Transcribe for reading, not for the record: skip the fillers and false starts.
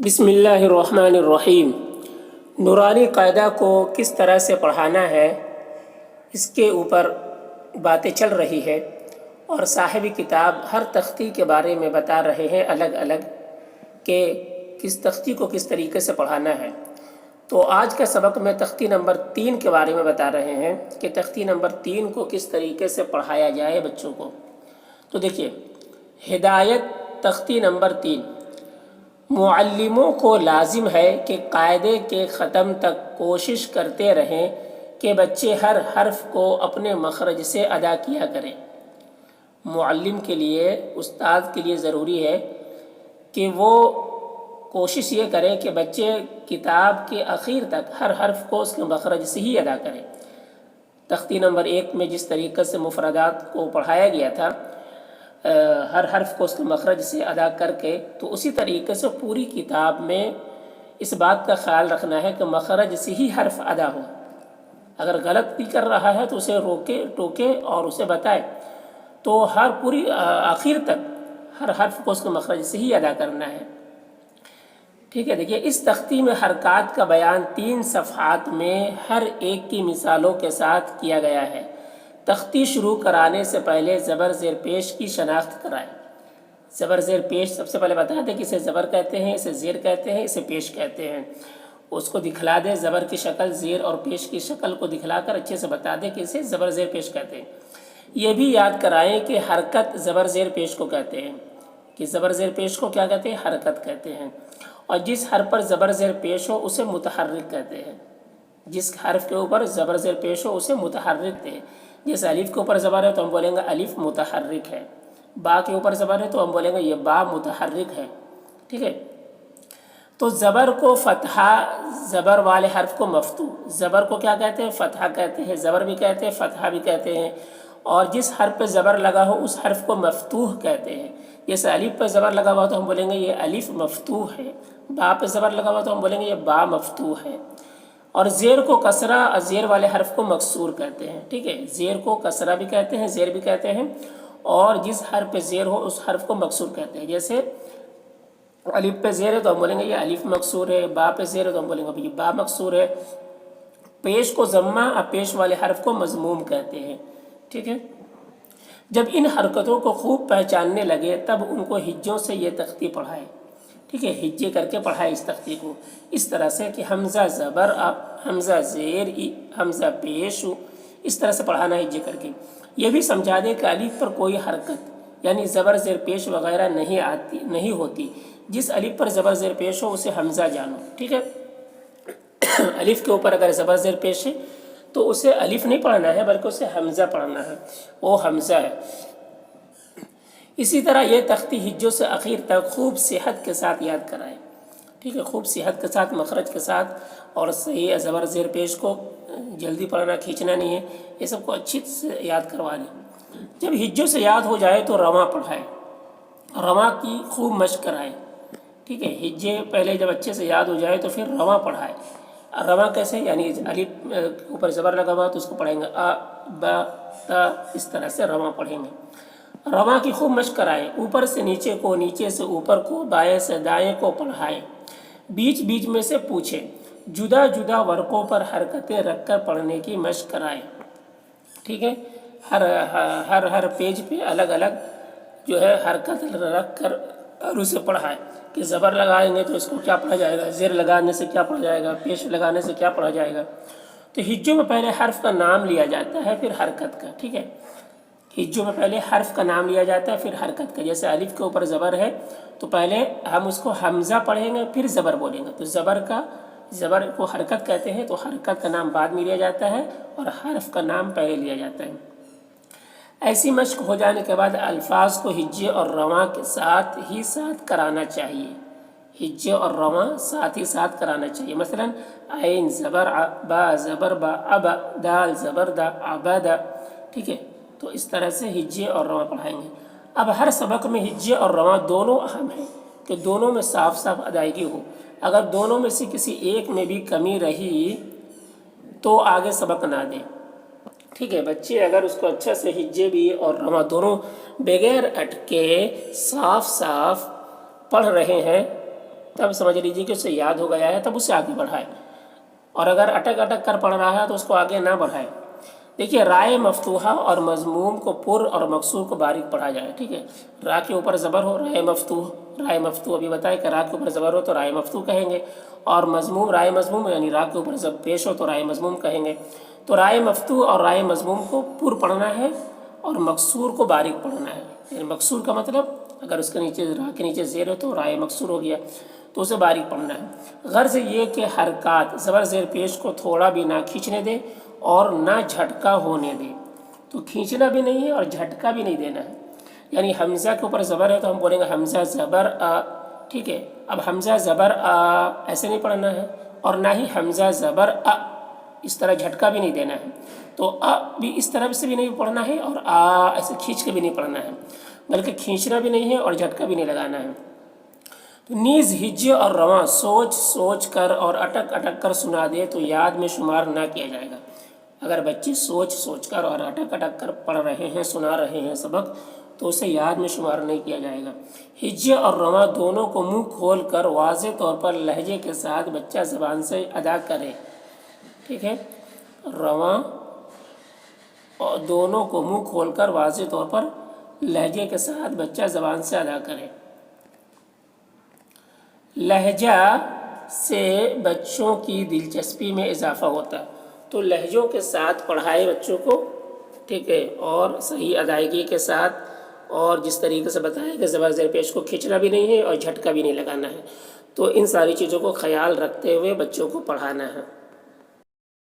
بسم اللہ الرحمن الرحیم۔ نورانی قاعدہ کو کس طرح سے پڑھانا ہے، اس کے اوپر باتیں چل رہی ہے اور صاحب کتاب ہر تختی کے بارے میں بتا رہے ہیں الگ الگ کہ کس تختی کو کس طریقے سے پڑھانا ہے۔ تو آج کا سبق میں تختی نمبر 3 کے بارے میں بتا رہے ہیں کہ تختی نمبر 3 کو کس طریقے سے پڑھایا جائے بچوں کو۔ تو دیکھیے، ہدایت تختی نمبر 3۔ معلموں کو لازم ہے کہ قاعدے کے ختم تک کوشش کرتے رہیں کہ بچے ہر حرف کو اپنے مخرج سے ادا کیا کریں۔ معلم کے لیے، استاد کے لیے ضروری ہے کہ وہ کوشش یہ کرے کہ بچے کتاب کے اخیر تک ہر حرف کو اس کے مخرج سے ہی ادا کریں۔ تختی نمبر 1 میں جس طریقے سے مفردات کو پڑھایا گیا تھا، ہر حرف کو اس کے مخرج سے ادا کر کے، تو اسی طریقے سے پوری کتاب میں اس بات کا خیال رکھنا ہے کہ مخرج سے ہی حرف ادا ہو۔ اگر غلط بھی کر رہا ہے تو اسے روکے ٹوکے اور اسے بتائے، تو ہر پوری آخر تک ہر حرف کو اس کے مخرج سے ہی ادا کرنا ہے۔ ٹھیک ہے، دیکھیے اس تختی میں حرکات کا بیان 3 صفحات میں ہر ایک کی مثالوں کے ساتھ کیا گیا ہے۔ تختی شروع کرانے سے پہلے زبر زیر پیش کی شناخت کرائیں۔ زبر زیر پیش سب سے پہلے بتا دیں کہ اسے زبر کہتے ہیں، اسے زیر کہتے ہیں، اسے پیش کہتے ہیں۔ اس کو دکھلا دیں، زبر کی شکل، زیر اور پیش کی شکل کو دکھلا کر اچھے سے بتا دیں کہ اسے زبر زیر پیش کہتے ہیں۔ یہ بھی یاد کرائیں کہ حرکت زبر زیر پیش کو کہتے ہیں، کہ زبر زیر پیش کو کیا کہتے ہیں؟ حرکت کہتے ہیں۔ اور جس حرف پر زبر زیر پیش ہو اسے متحرک کہتے ہیں۔ جس حرف کے اوپر زبر زیر پیش ہو اسے متحرک کہتے ہیں۔ جیسے الف کے اوپر زبر ہے تو ہم بولیں گے الف متحرک ہے۔ با کے اوپر زبر ہے تو ہم بولیں گے یہ با متحرک ہے۔ ٹھیک ہے، تو زبر کو فتحہ، زبر والے حرف کو مفتوح۔ زبر کو کیا کہتے ہیں؟ فتحہ کہتے ہیں۔ زبر بھی کہتے ہیں، فتحہ بھی کہتے ہیں۔ اور جس حرف پہ زبر لگا ہو اس حرف کو مفتوح کہتے ہیں۔ جیسے الف پہ زبر لگا ہوا تو ہم بولیں گے یہ الف مفتوح ہے۔ با پہ زبر لگا ہوا تو ہم بولیں گے یہ با مفتوح ہے۔ اور زیر کو کسرہ اور زیر والے حرف کو مکسور کہتے ہیں۔ ٹھیک ہے، زیر کو کسرہ بھی کہتے ہیں، زیر بھی کہتے ہیں، اور جس حرف پہ زیر ہو اس حرف کو مکسور کہتے ہیں۔ جیسے الف پہ زیر ہے تو ہم بولیں گے یہ الف مکسور ہے، با پہ زیر ہے تو ہم بولیں گے یہ با مکسور ہے۔ پیش کو ضمہ اور پیش والے حرف کو مضموم کہتے ہیں۔ ٹھیک ہے، جب ان حرکتوں کو خوب پہچاننے لگے تب ان کو ہجوں سے یہ تختی پڑھائے۔ ٹھیک ہے، ہجے کر کے پڑھائے اس تختی کو، اس طرح سے کہ حمزہ زبر حمزہ زیر حمزہ پیش، اس طرح سے پڑھانا ہجے کر کے۔ یہ بھی سمجھا دے کہ الف پر کوئی حرکت یعنی زبر زیر پیش وغیرہ نہیں ہوتی۔ جس الف پر زبر زیر پیش ہو اسے حمزہ جانو۔ ٹھیک ہے، الف کے اوپر اگر زبر زیر پیش ہے تو اسے الف نہیں پڑھنا ہے بلکہ اسے حمزہ پڑھنا ہے، وہ حمزہ ہے۔ اسی طرح یہ تختی ہجوں سے اخیر تک خوب صحت کے ساتھ یاد کرائے۔ ٹھیک ہے، خوب صحت کے ساتھ، مخرج کے ساتھ، اور صحیح زبر زیر پیش کو جلدی پڑھنا، کھینچنا نہیں ہے، یہ سب کو اچھی سے یاد کروا لیں۔ جب ہجوں سے یاد ہو جائے تو رواں پڑھائے، رواں کی خوب مشق کرائے۔ ٹھیک ہے، ہجے پہلے جب اچھے سے یاد ہو جائے تو پھر رواں پڑھائے۔ رواں کیسے؟ یعنی الف اوپر زبر لگا ہوا تو اس کو پڑھیں گے آ با تا، اس طرح سے رواں پڑھیں گے۔ رواں کی خوب مشق کرائے، اوپر سے نیچے کو، نیچے سے اوپر کو، بائیں سے دائیں کو پڑھائے، بیچ بیچ میں سے پوچھے، جدا جدا ورقوں پر حرکتیں رکھ کر پڑھنے کی مشق کرائے۔ ٹھیک ہے، ہر پیج پہ الگ الگ جو ہے حرکت رکھ کر اور اسے پڑھائے کہ زبر لگائیں گے تو اس کو کیا پڑھا جائے گا، زیر لگانے سے کیا پڑھا جائے گا، پیش لگانے سے کیا پڑھا جائے گا۔ تو ہجوں میں پہلے حرف کا نام لیا جاتا ہے پھر حرکت کا۔ ٹھیک ہے، ہجوں میں پہلے حرف کا نام لیا جاتا ہے پھر حرکت کا۔ جیسے الف کے اوپر زبر ہے تو پہلے ہم اس کو حمزہ پڑھیں گے پھر زبر بولیں گے، تو زبر کو حرکت کہتے ہیں، تو حرکت کا نام بعد میں لیا جاتا ہے اور حرف کا نام پہلے لیا جاتا ہے۔ ایسی مشق ہو جانے کے بعد الفاظ کو ہجے اور رواں کے ساتھ ہی ساتھ کرانا چاہیے۔ ہجے اور رواں ساتھ ہی ساتھ کرانا چاہیے۔ مثلا عین زبر با زبر با ابا، دال زبر دا عبدا۔ ٹھیک ہے، تو اس طرح سے ہجے اور رواں پڑھائیں گے۔ اب ہر سبق میں ہجے اور رواں دونوں اہم ہیں کہ دونوں میں صاف صاف ادائیگی ہو۔ اگر دونوں میں سے کسی ایک میں بھی کمی رہی تو آگے سبق نہ دیں۔ ٹھیک ہے، بچے اگر اس کو اچھا سے ہجے بھی اور رواں دونوں بغیر اٹکے صاف صاف پڑھ رہے ہیں تب سمجھ لیجیے کہ اسے یاد ہو گیا ہے، تب اسے آگے بڑھائے، اور اگر اٹک اٹک کر پڑھ رہا ہے تو اس کو آگے نہ بڑھائے۔ دیکھیے رائے مفتوحہ اور مضموم کو پر اور مقصور کو باریک پڑھا جائے، ٹھیک ہے۔ را کے اوپر زبر ہو، رائے مفتوح، رائے مفتوح ابھی بتائے کہ را کے اوپر زبر ہو تو رائے مفتوح کہیں گے، اور مضموم رائے مضموم یعنی را کے اوپر زبر پیش ہو تو رائے مضموم کہیں گے۔ تو رائے مفتوح اور رائے مضموم کو پر پڑھنا ہے اور مقصور کو باریک پڑھنا ہے، یعنی مقصور کا مطلب اگر اس کے نیچے را کے نیچے زیر ہو تو رائے مقصور ہو گیا، تو اسے باریک پڑھنا ہے۔ غرض یہ کہ حرکات زبر زیر پیش کو تھوڑا بھی نہ کھینچنے دے اور نہ جھٹکا ہونے دے، تو کھینچنا بھی نہیں ہے اور جھٹکا بھی نہیں دینا ہے۔ یعنی حمزہ کے اوپر زبر ہے تو ہم بولیں گے حمزہ زبر آ، ٹھیک ہے۔ اب حمزہ زبر آ ایسے نہیں پڑھنا ہے، اور نہ ہی حمزہ زبر آ اس طرح جھٹکا بھی نہیں دینا ہے، تو آ بھی اس طرح سے بھی نہیں پڑھنا ہے اور آ ایسے کھینچ کے بھی نہیں پڑھنا ہے، بلکہ کھینچنا بھی نہیں ہے اور جھٹکا بھی نہیں لگانا ہے۔ نیز ہجے اور رواں سوچ سوچ کر اور اٹک اٹک کر سنا دے تو یاد میں شمار نہ کیا جائے گا۔ اگر بچے سوچ سوچ کر اور اٹک اٹک کر پڑھ رہے ہیں، سنا رہے ہیں سبق، تو اسے یاد میں شمار نہیں کیا جائے گا۔ ہجے اور رواں دونوں کو منہ کھول کر واضح طور پر لہجے کے ساتھ بچہ زبان سے ادا کرے، ٹھیک ہے۔ رواں اور دونوں کو منہ کھول کر واضح طور پر لہجے کے ساتھ بچہ زبان سے ادا کرے۔ لہجہ سے بچوں کی دلچسپی میں اضافہ ہوتا ہے، تو لہجوں کے ساتھ پڑھائے بچوں کو، ٹھیک ہے، اور صحیح ادائیگی کے ساتھ، اور جس طریقے سے بتایا کہ زبر زیر پیش کو کھینچنا بھی نہیں ہے اور جھٹکا بھی نہیں لگانا ہے، تو ان ساری چیزوں کو خیال رکھتے ہوئے بچوں کو پڑھانا ہے۔